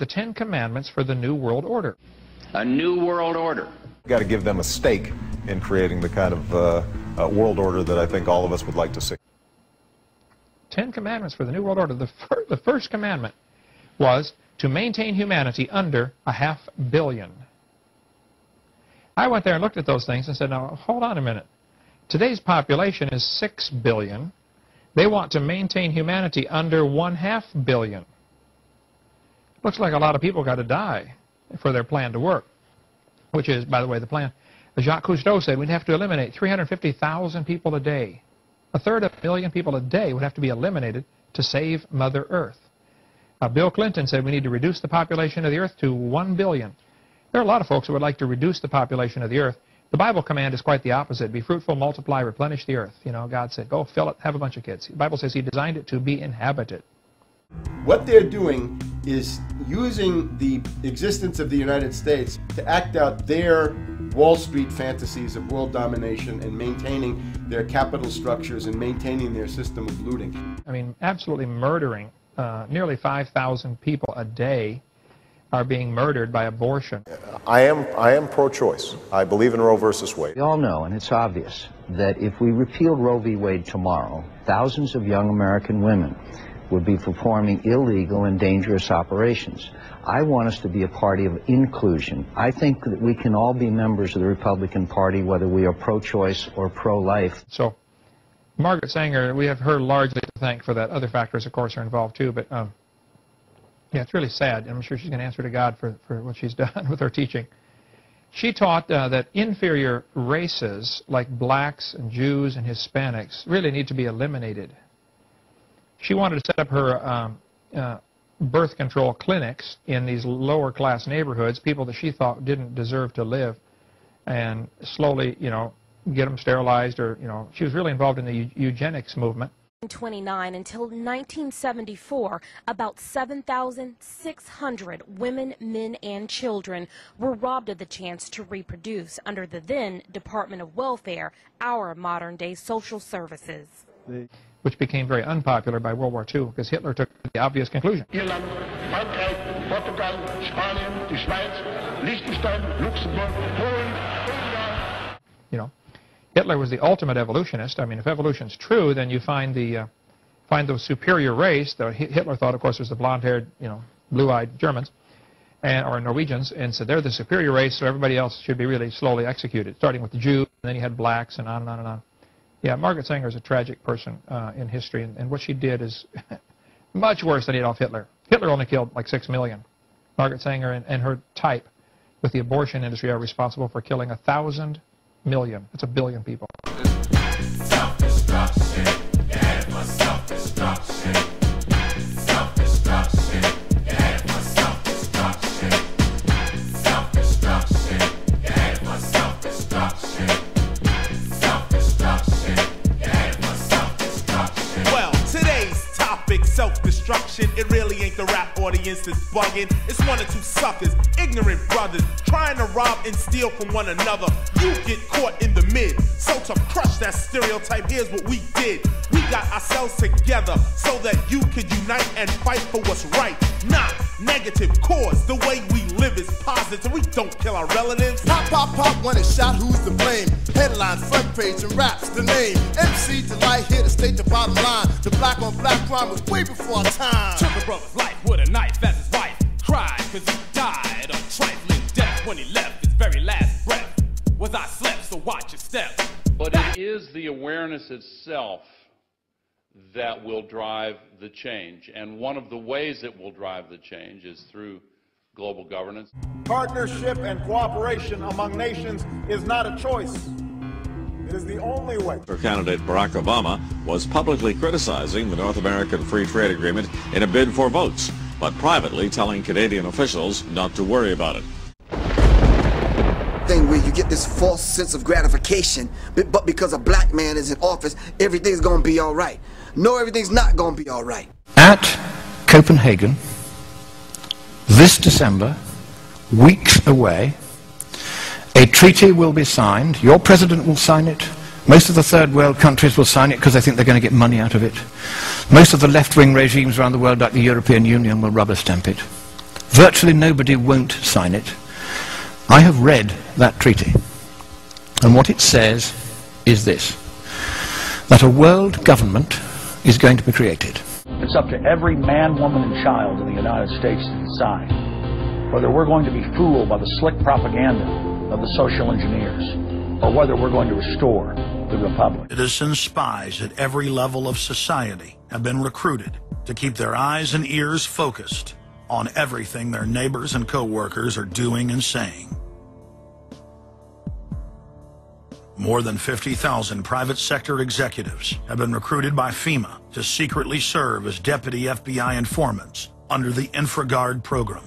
the 10 Commandments for the New World Order. A new world order. You've got to give them a stake in creating the kind of world order that I think all of us would like to see. 10 Commandments for the New World Order. The first commandment was to maintain humanity under 500 million. I went there and looked at those things and said, now, hold on a minute. Today's population is 6 billion. They want to maintain humanity under 1/2 billion. Looks like a lot of people got to die for their plan to work, which is, by the way, the plan. Jacques Cousteau said we'd have to eliminate 350,000 people a day. 1/3 of a million people a day would have to be eliminated to save Mother Earth. Bill Clinton said we need to reduce the population of the earth to 1 billion. There are a lot of folks who would like to reduce the population of the earth. The Bible command is quite the opposite. Be fruitful, multiply, replenish the earth. You know, God said, go fill it, have a bunch of kids. The Bible says He designed it to be inhabited. What they're doing is using the existence of the United States to act out their Wall Street fantasies of world domination and maintaining their capital structures and maintaining their system of looting. I mean, absolutely murdering. Nearly 5,000 people a day are being murdered by abortion. I am pro-choice. I believe in Roe versus Wade. We all know, and it's obvious, that if we repealed Roe v. Wade tomorrow, thousands of young American women would be performing illegal and dangerous operations. I want us to be a party of inclusion. I think that we can all be members of the Republican Party, whether we are pro-choice or pro-life. So, Margaret Sanger, we have her largely to thank for that. Other factors, of course, are involved too, but yeah, it's really sad. I'm sure she's going to answer to God for what she's done with her teaching. She taught that inferior races like blacks and Jews and Hispanics really need to be eliminated. She wanted to set up her birth control clinics in these lower class neighborhoods, people that she thought didn't deserve to live, and slowly, you know, get them sterilized, or, you know, she was really involved in the eugenics movement. 1929 until 1974, about 7,600 women, men, and children were robbed of the chance to reproduce under the then Department of Welfare, our modern-day social services. Which became very unpopular by World War II because Hitler took the obvious conclusion. Irland, Frankreich, Portugal, Spanien, die Schweiz, Liechtenstein, Luxembourg, Poland, England. You know, Hitler was the ultimate evolutionist. I mean, if evolution's true, then you find the those superior race. Hitler thought, of course, was the blonde-haired, you know, blue-eyed Germans or Norwegians, and said they're the superior race, so everybody else should be really slowly executed, starting with the Jews, and then you had blacks, and on and on and on. Yeah, Margaret Sanger is a tragic person in history, and what she did is much worse than Adolf Hitler. Hitler only killed like 6 million. Margaret Sanger and her type with the abortion industry are responsible for killing 1,000 million. That's 1 billion people. Self-destruction, yeah, for self-destruction. Self-destruction, yeah, for self-destruction. Self-destruction, yeah, for self-destruction. Self-destruction, yeah, for self-destruction. Well, today's topic, self-destruction, it really ain't the rap audience that's bugging. It's one or two suckers, ignorant brothers, trying to rob and steal from one another. You get caught in the mid. So to crush that stereotype, here's what we did. We got ourselves together so that you could unite and fight for what's right. Not negative cause. The way we live is positive. We don't kill our relatives. Pop, pop, pop, when it's shot, who's to blame? Headlines, front page, and raps the name. MC Delight here to state the bottom line. The black on black crime was way before our time. Took a brother's life with a knife as his wife. Cried cause he died of trifling death when he left his very last breath. Was I slept, so watch your step. But it is the awareness itself that will drive the change. And one of the ways it will drive the change is through global governance. Partnership and cooperation among nations is not a choice. It is the only way. Candidate Barack Obama was publicly criticizing the North American Free Trade Agreement in a bid for votes, but privately telling Canadian officials not to worry about it. Thing where you get this false sense of gratification, but because a black man is in office, everything's gonna be all right. No, everything's not gonna be all right. At Copenhagen, this December, weeks away, a treaty will be signed. Your president will sign it. Most of the third world countries will sign it because they think they're going to get money out of it. Most of the left-wing regimes around the world, like the European Union, will rubber stamp it. virtually nobody won't sign it. I have read that treaty, and what it says is this, that a world government is going to be created. It's up to every man, woman, and child in the United States to decide whether we're going to be fooled by the slick propaganda of the social engineers, or whether we're going to restore the Republic. Citizen spies at every level of society have been recruited to keep their eyes and ears focused on everything their neighbors and co-workers are doing and saying. More than 50,000 private sector executives have been recruited by FEMA to secretly serve as deputy FBI informants under the InfraGard program.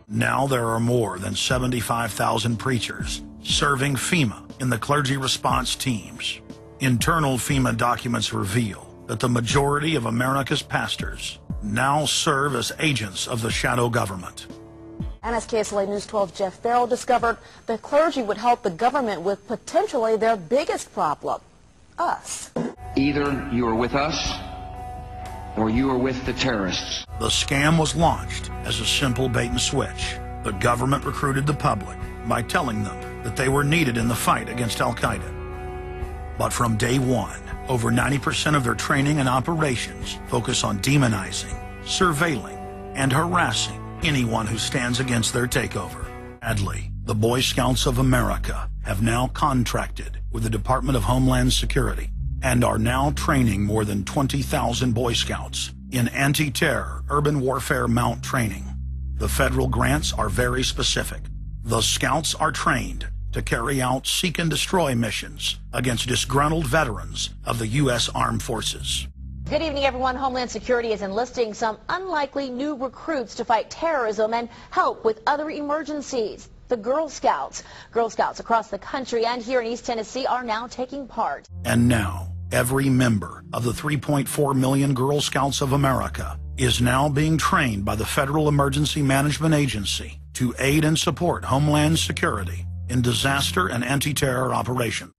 Now there are more than 75,000 preachers serving FEMA in the clergy response teams. Internal FEMA documents reveal that the majority of America's pastors now serve as agents of the shadow government. NSKSLA News 12 Jeff Farrell discovered the clergy would help the government with potentially their biggest problem, us. Either you are with us or you are with the terrorists. The scam was launched as a simple bait and switch. The government recruited the public by telling them that they were needed in the fight against Al-Qaeda. But from day one, over 90% of their training and operations focus on demonizing, surveilling, and harassing anyone who stands against their takeover. Sadly, the Boy Scouts of America have now contracted with the Department of Homeland Security and are now training more than 20,000 Boy Scouts in anti-terror urban warfare mount training. The federal grants are very specific. The Scouts are trained to carry out seek and destroy missions against disgruntled veterans of the U.S. Armed Forces. Good evening, everyone. Homeland Security is enlisting some unlikely new recruits to fight terrorism and help with other emergencies. The Girl Scouts. Girl Scouts across the country and here in East Tennessee are now taking part. And now, every member of the 3.4 million Girl Scouts of America is now being trained by the Federal Emergency Management Agency to aid and support Homeland Security in disaster and anti-terror operations.